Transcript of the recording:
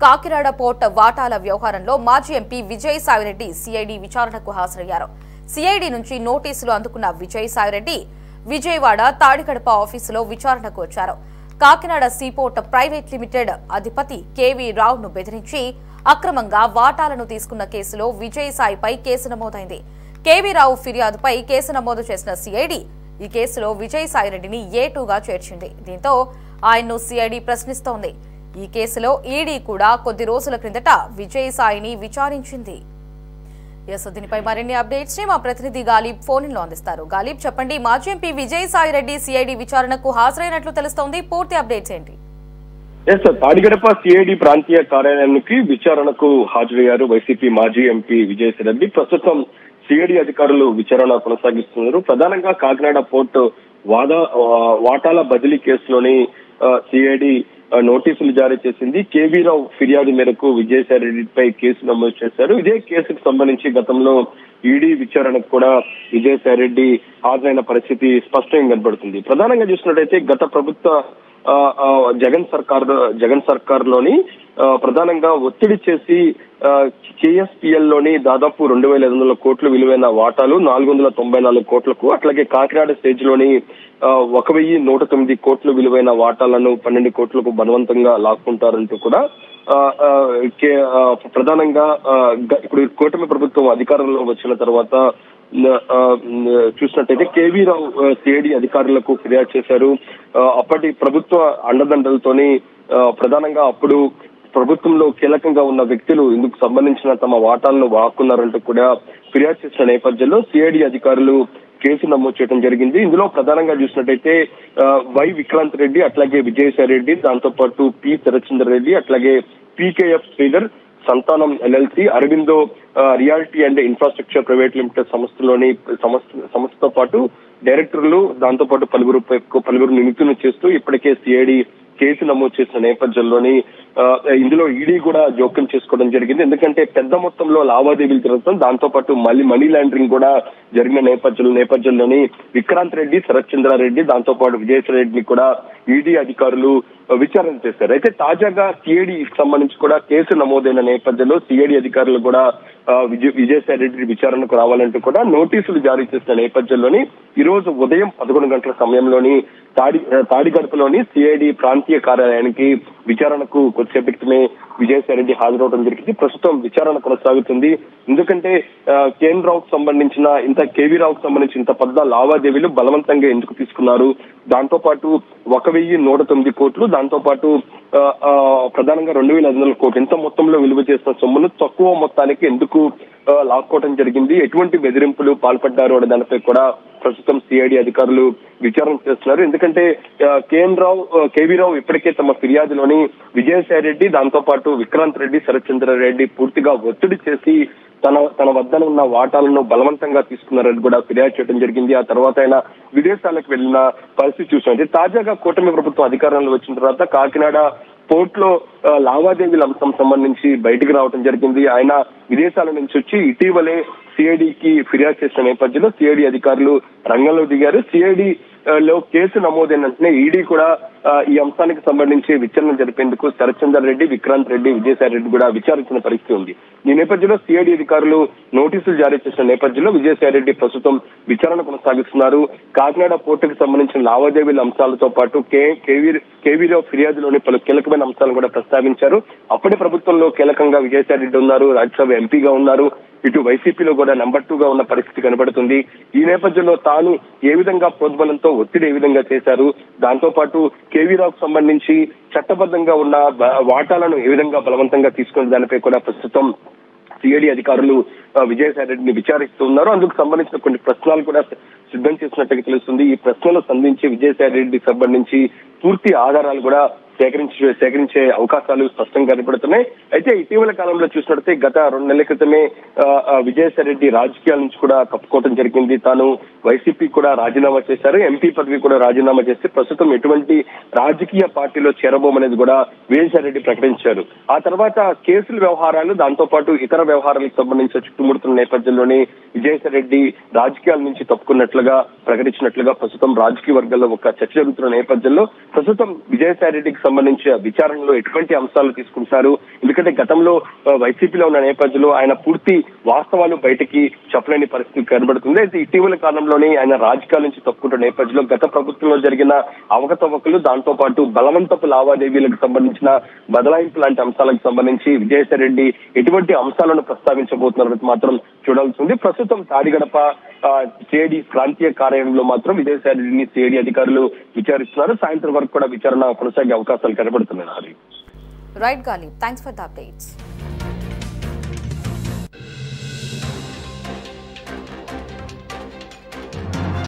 Kakinada port వాటాల వ్యవహారంలో మాజీ ఎంపీ విజయసాయిరెడ్డి సిఐడి విచారణకు హాజరయ్యారు. సిఐడి నుంచి నోటీసులు అందుకున్న విజయసాయిరెడ్డి విజయవాడ తాడికడప ఆఫీసులో విచారణకు వచ్చారు. కాకినాడ సీపోర్ట్ ప్రైవేట్ లిమిటెడ్ అధిపతి కేవీ రావును బెదిరించి అక్రమంగా వాటాలను తీసుకున్న కేసులో విజయసాయిపై కేసు నమోదైంది. కేవీ రావు ఫిర్యాదుపై కేసు నమోదు చేసిన సిఐడి ఈ కేసులో విజయసాయిరెడ్డిని ఏ2గా చేర్చింది. దీంతో ఆయన్ను సిఐడి ప్రశ్నిస్తోంది. ఈ కేసులో ఈడీ కూడా కొద్ది రోజుల క్రిందట విజయసాయిని విచారించింది. దీనిపై మరిన్ని అప్డేట్స్ ని మా ప్రతినిధి గాలిబ్ ఫోన్ లో అందిస్తారు. గాలిబ్, చెప్పండి, మాజీ ఎంపీ విజయసాయిరెడ్డి సిఐడి విచారణకు హాజరైనట్లు తెలుస్తోంది. పూర్తి అప్డేట్స్ ఏంటి? తాడిగడప సిఐడి ప్రాంతీయ కార్యాలయానికి విచారణకు హాజరయ్యారు వైసీపీ మాజీ ఎంపీ విజయసాయిరెడ్డి. ప్రస్తుతం సిఐడి అధికారులు విచారణ కొనసాగిస్తున్నారు. ప్రధానంగా కాకినాడ పోర్టు వాటాల బదిలీ కేసులోని సిఐడి నోటీసులు జారీ చేసింది. కేవీ రావు ఫిర్యాదు మేరకు విజయసాయిరెడ్డిపై కేసు నమోదు చేశారు. ఇదే కేసుకు సంబంధించి గతంలో ఈడీ విచారణకు కూడా విజయసాయిరెడ్డి హాజరైన పరిస్థితి స్పష్టంగా కనబడుతుంది. ప్రధానంగా చూసినట్టయితే గత ప్రభుత్వ జగన్ సర్కార్ లోని ప్రధానంగా ఒత్తిడి చేసి కేఎస్పీఎల్ లోని దాదాపు 2,500 కోట్ల విలువైన వాటాలు 494 కోట్లకు, అట్లాగే కాకినాడ స్టేజ్ లోని 1,109 కోట్ల విలువైన వాటాలను 12 కోట్లకు బలవంతంగా లాక్కుంటారంటూ కూడా ప్రధానంగా ఇప్పుడు కూటమి ప్రభుత్వం అధికారంలో వచ్చిన తర్వాత చూసినట్టయితే కేవీ రావు సిఐడి అధికారులకు ఫిర్యాదు చేశారు. అప్పటి ప్రభుత్వ అండదండలతోని ప్రధానంగా అప్పుడు ప్రభుత్వంలో కీలకంగా ఉన్న వ్యక్తులు ఇందుకు సంబంధించిన తమ వాటాలను వాక్కున్నారంటూ కూడా ఫిర్యాదు చేసిన నేపథ్యంలో సిఐడి అధికారులు కేసు నమోదు చేయడం జరిగింది. ఇందులో ప్రధానంగా చూసినట్టయితే వై విక్రాంత్ రెడ్డి, అట్లాగే విజయసాయిరెడ్డి, దాంతో పాటు పి శరత్చంద్ర రెడ్డి, అట్లాగే పీకేఎఫ్ శ్రీధర్, సంతానం LLC, Aurobindo reality and infrastructure private limited సంస్థతో పాటు డైరెక్టర్లు, దాంతో పాటు పలువురు నిమిత్తులు చేస్తూ ఇప్పటికే సిఐడి కేసు నమోదు చేసిన నేపథ్యంలోని ఇందులో ఈడీ కూడా జోక్యం చేసుకోవడం జరిగింది. ఎందుకంటే పెద్ద మొత్తంలో లావాదేవీలు జరుగుతాం, దాంతో పాటు మనీ లాండరింగ్ కూడా జరిగిన నేపథ్యంలోని విక్రాంత్ రెడ్డి, శరత్చంద్రారెడ్డి, దాంతో పాటు విజయసాయిరెడ్డిని కూడా ఈడీ అధికారులు విచారణ చేశారు. అయితే తాజాగా సిఐడి సంబంధించి కూడా కేసు నమోదైన నేపథ్యంలో సిఐడి అధికారులు కూడా విజయసాయిరెడ్డి విచారణకు రావాలంటూ కూడా నోటీసులు జారీ చేసిన నేపథ్యంలోని ఈ రోజు ఉదయం 11 గంటల సమయంలోని తాడిగడపలోని సిఐడి ప్రాంతీయ కార్యాలయానికి విచారణకు కొద్దిసేపటి క్రితమే విజయసాయిరెడ్డి హాజరవడం జరిగింది. ప్రస్తుతం విచారణ కొనసాగుతుంది. ఎందుకంటే కేవీ రావుకు సంబంధించిన ఇంత పెద్ద లావాదేవీలు బలవంతంగా ఎందుకు తీసుకున్నారు, దాంతో పాటు 1,109 కోట్లు, దాంతో పాటు ప్రధానంగా 2,500 కోట్లు ఇంత మొత్తంలో విలువ చేసిన సొమ్మును తక్కువ మొత్తానికి ఎందుకు లాక్కోవడం జరిగింది, ఎటువంటి బెదిరింపులు పాల్పడ్డారు అనే దానిపై కూడా ప్రస్తుతం సిఐడి అధికారులు విచారణ చేస్తున్నారు. ఎందుకంటే కేవీ రావు ఇప్పటికే తమ ఫిర్యాదులోని విజయసాయిరెడ్డి, దాంతో పాటు విక్రాంత్ రెడ్డి, శరత్చంద్రారెడ్డి పూర్తిగా ఒత్తిడి చేసి తన వద్ద ఉన్న వాటాలను బలవంతంగా తీసుకున్నారని కూడా ఫిర్యాదు చేయడం జరిగింది. ఆ తర్వాత ఆయన విదేశాలకు వెళ్లిన పరిస్థితి చూసాం. తాజాగా కూటమి ప్రభుత్వం అధికారంలో వచ్చిన తర్వాత కాకినాడ పోర్ట్ లో లావాదేవీల అంశం సంబంధించి బయటకు రావడం జరిగింది. ఆయన విదేశాల నుంచి వచ్చి ఇటీవలే సిఐడికి ఫిర్యాదు చేసిన నేపథ్యంలో సిఐడి అధికారులు రంగంలో దిగారు. సిఐడి లో కేసు నమోదైన వెంటనే ఈడీ కూడా ఈ అంశానికి సంబంధించి విచారణ జరిపేందుకు శరత్చంద్ర రెడ్డి, విక్రాంత్ రెడ్డి, విజయసాయిరెడ్డి కూడా విచారించిన పరిస్థితి ఉంది. ఈ నేపథ్యంలో సిఐడి అధికారులు నోటీసులు జారీ చేసిన నేపథ్యంలో విజయసాయిరెడ్డి ప్రస్తుతం విచారణ కొనసాగిస్తున్నారు. కాకినాడ పోర్టుకు సంబంధించిన లావాదేవీల అంశాలతో పాటు కేవీరావు ఫిర్యాదులోని పలు కీలకమైన అంశాలను కూడా ప్రస్తావించారు. అప్పటి ప్రభుత్వంలో కీలకంగా విజయసాయిరెడ్డి ఉన్నారు, రాజ్యసభ ఎంపీగా ఉన్నారు, ఇటు వైసీపీలో కూడా నెంబర్ 2గా ఉన్న పరిస్థితి కనబడుతుంది. ఈ నేపథ్యంలో తాను ఏ విధంగా ప్రోద్బలంతో ఒత్తిడి ఏ విధంగా చేశారు, దాంతో పాటు కేవీ రావుకు సంబంధించి చట్టబద్ధంగా ఉన్న వాటాలను ఏ విధంగా బలవంతంగా తీసుకున్న దానిపై కూడా ప్రస్తుతం సిఐడి అధికారులు విజయసాయిరెడ్డిని విచారిస్తూ ఉన్నారు. అందుకు సంబంధించిన కొన్ని ప్రశ్నలు కూడా సిద్ధం చేసినట్టుగా తెలుస్తుంది. ఈ ప్రశ్నలు సంధించి విజయసాయిరెడ్డికి సంబంధించి పూర్తి ఆధారాలు కూడా సేకరించే అవకాశాలు స్పష్టంగా కనపడుతున్నాయి. అయితే ఇటీవల కాలంలో చూసినట్లయితే గత 2 నెలల క్రితమే విజయసాయిరెడ్డి రాజకీయాల నుంచి కూడా తప్పుకోవడం జరిగింది. తాను వైసీపీ కూడా రాజీనామా చేశారు, ఎంపీ పదవి కూడా రాజీనామా చేసి ప్రస్తుతం ఎటువంటి రాజకీయ పార్టీలో చేరబోమనేది కూడా విజయసాయిరెడ్డి ప్రకటించారు. ఆ తర్వాత కేసుల వ్యవహారాలు, దాంతో పాటు ఇతర వ్యవహారాలకు సంబంధించి చుట్టుముడుతున్న నేపథ్యంలోనే విజయసాయిరెడ్డి రాజకీయాల నుంచి తప్పుకున్నట్లుగా చేస్తున్నట్లుగా ప్రకటించినట్లుగా ప్రస్తుతం రాజకీయ వర్గాల్లో ఒక చర్చ జరుగుతున్న నేపథ్యంలో ప్రస్తుతం విజయసాయి రెడ్డికి సంబంధించి విచారణలో ఎటువంటి అంశాలు తీసుకుంటున్నారు? ఎందుకంటే గతంలో వైసీపీలో ఉన్న నేపథ్యంలో ఆయన పూర్తి వాస్తవాలు బయటికి చెప్పలేని పరిస్థితి కనబడుతుంది. అయితే ఇటీవల కాలంలోనే ఆయన రాజకీయాల నుంచి తప్పుకుంటున్న నేపథ్యంలో గత ప్రభుత్వంలో జరిగిన అవకతవకలు, దాంతో పాటు బలవంతపు లావాదేవీలకు సంబంధించిన బదలాయింపు లాంటి అంశాలకు సంబంధించి విజయసాయి రెడ్డి ఎటువంటి అంశాలను ప్రస్తావించబోతున్నారు మాత్రం చూడాల్సి ఉంది. ప్రస్తుతం తాడిగడప సిఐడి ప్రాంతీయ కార్యాలయంలో మాత్రం విజయసాయి రెడ్డిని సిఐడి అధికారులు విచారిస్తున్నారు. సాయంత్రం వరకు కూడా విచారణ కొనసాగే అవకాశాలు కనబడుతున్నాయి. రైట్ గాలి, థ్యాంక్స్ ఫర్ ద అప్డేట్స్.